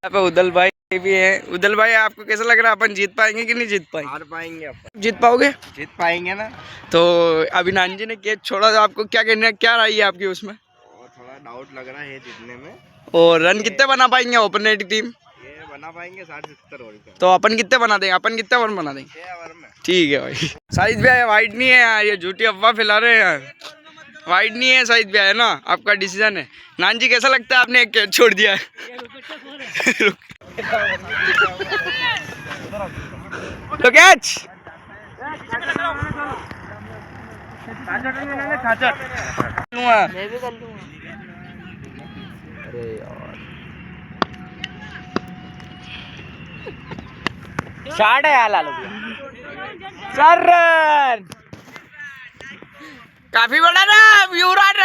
पे उदल भाई भी है। उदल भाई आपको कैसा लग रहा है, अपन जीत पाएंगे कि नहीं जीत पाएंगे? हार पाएंगे अपन। जीत पाओगे? जीत पाएंगे ना। तो अभी नानी जी ने कैच छोड़ा, तो आपको क्या कहना है, क्या राय है आपकी उसमें? और थोड़ा डाउट लग रहा है जीतने में। और रन कितने बना पाएंगे ओपोनेंट टीम? ये बना पाएंगे 60-70 ओवर का। तो अपन कितने बना देंगे, अपन कितने ओवर बना देंगे? 6 ओवर में। ठीक है भाई। शाहिद भैया वाइड नहीं है यार, ये झूठी अफवाह फैला रहे हैं यार। वाइड नहीं है शाहिद भैया, है ना? आपका डिसीजन है। नानी जी कैसा लगता है, आपने एक कैच छोड़ दिया है? तो कैच मैं भी कर लूंगा। अरे यार शॉट है यार लालू। 4 रन काफी बड़ा ना, युवराज